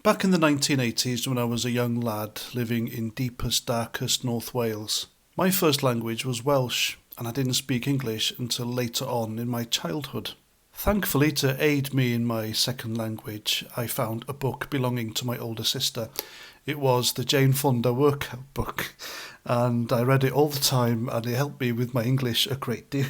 Back in the 1980s, when I was a young lad living in deepest, darkest North Wales, my first language was Welsh, and I didn't speak English until later on in my childhood. Thankfully, to aid me in my second language, I found a book belonging to my older sister. It was the Jane Fonda workout book, and I read it all the time, and it helped me with my English a great deal.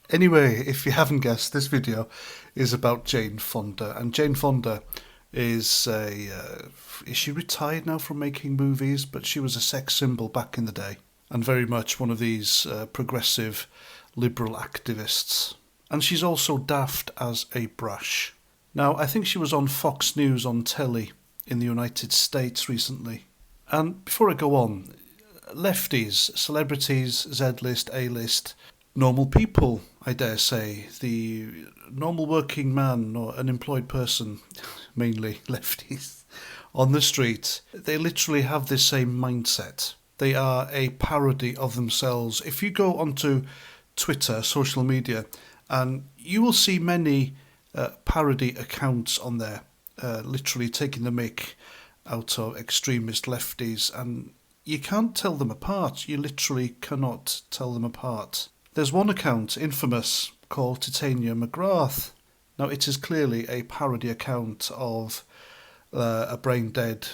Anyway, if you haven't guessed, this video is about Jane Fonda, and Jane Fonda is is she retired now from making movies? But she was a sex symbol back in the day, and very much one of these progressive liberal activists. And she's also daft as a brush. Now, I think she was on Fox News on telly in the United States recently. And before I go on, lefties, celebrities, Z-list, A-list, normal people, I dare say, the normal working man or unemployed person, mainly lefties, on the street, they literally have this same mindset. They are a parody of themselves. If you go onto Twitter, social media, and you will see many parody accounts on there, literally taking the mick out of extremist lefties, and you can't tell them apart. You literally cannot tell them apart. There's one account, infamous, called Titania McGrath. Now, it is clearly a parody account of a brain-dead,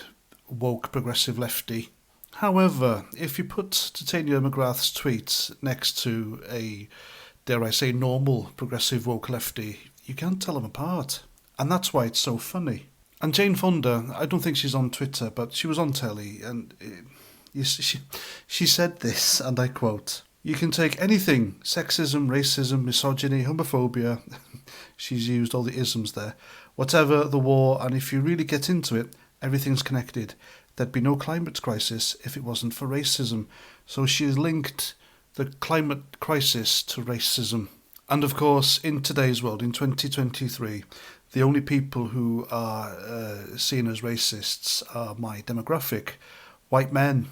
woke, progressive lefty. However, if you put Titania McGrath's tweets next to a, dare I say, normal, progressive, woke lefty, you can't tell them apart. And that's why it's so funny. And Jane Fonda, I don't think she's on Twitter, but she was on telly, and she said this, and I quote, "You can take anything, sexism, racism, misogyny, homophobia," she's used all the isms there, "whatever, the war, and if you really get into it, everything's connected. There'd be no climate crisis if it wasn't for racism." So she has linked the climate crisis to racism. And of course, in today's world, in 2023, the only people who are seen as racists are my demographic, white men,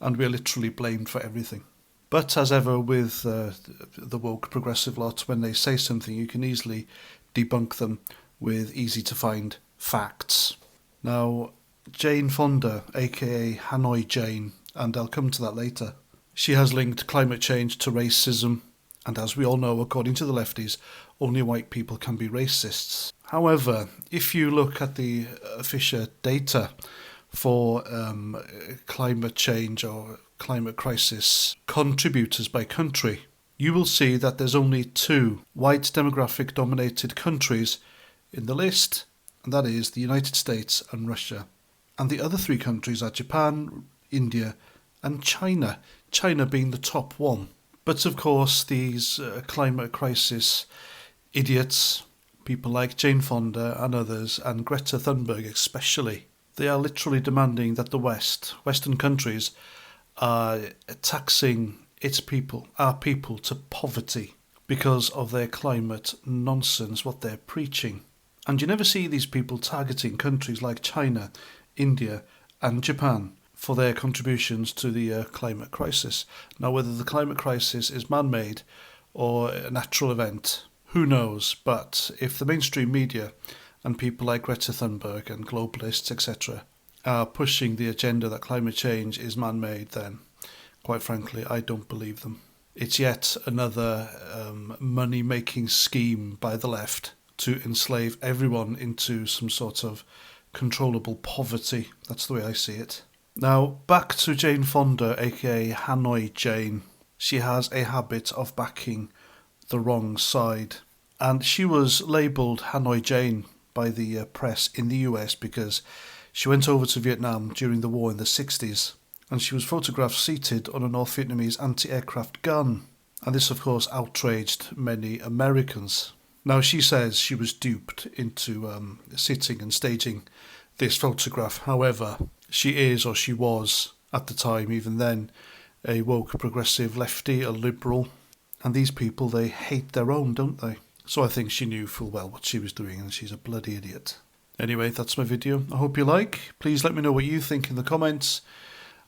and we're literally blamed for everything. But as ever with the woke progressive lot, when they say something, you can easily debunk them with easy-to-find facts. Now, Jane Fonda, aka Hanoi Jane, and I'll come to that later, she has linked climate change to racism, and as we all know, according to the lefties, only white people can be racists. However, if you look at the official data for climate change or climate crisis contributors by country, you will see that there's only 2 white demographic dominated countries in the list, and that is the United States and Russia. And the other 3 countries are Japan, India and China, China being the top one. But of course these climate crisis idiots, people like Jane Fonda and others, and Greta Thunberg especially, they are literally demanding that the Western countries, are taxing its people, our people, to poverty because of their climate nonsense, what they're preaching. And you never see these people targeting countries like China, India and Japan for their contributions to the climate crisis. Now, whether the climate crisis is man-made or a natural event, who knows? But if the mainstream media and people like Greta Thunberg and globalists, etc., are pushing the agenda that climate change is man-made, then, quite frankly, I don't believe them. It's yet another money-making scheme by the left to enslave everyone into some sort of controllable poverty. That's the way I see it. Now, back to Jane Fonda, aka Hanoi Jane. She has a habit of backing the wrong side. And she was labelled Hanoi Jane by the press in the US because she went over to Vietnam during the war in the 60s, and she was photographed seated on a North Vietnamese anti-aircraft gun. And this, of course, outraged many Americans. Now, she says she was duped into sitting and staging this photograph. However, she is, or she was, at the time, even then, a woke progressive lefty, a liberal. And these people, they hate their own, don't they? So I think she knew full well what she was doing, and she's a bloody idiot. Anyway, that's my video. I hope you like. Please let me know what you think in the comments.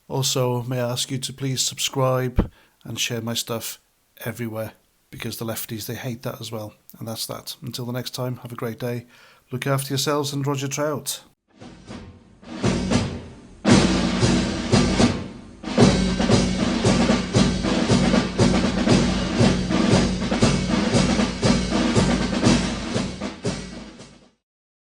Also, may I ask you to please subscribe and share my stuff everywhere. because the lefties, they hate that as well. And that's that. Until the next time, have a great day. Look after yourselves and Roger Trout.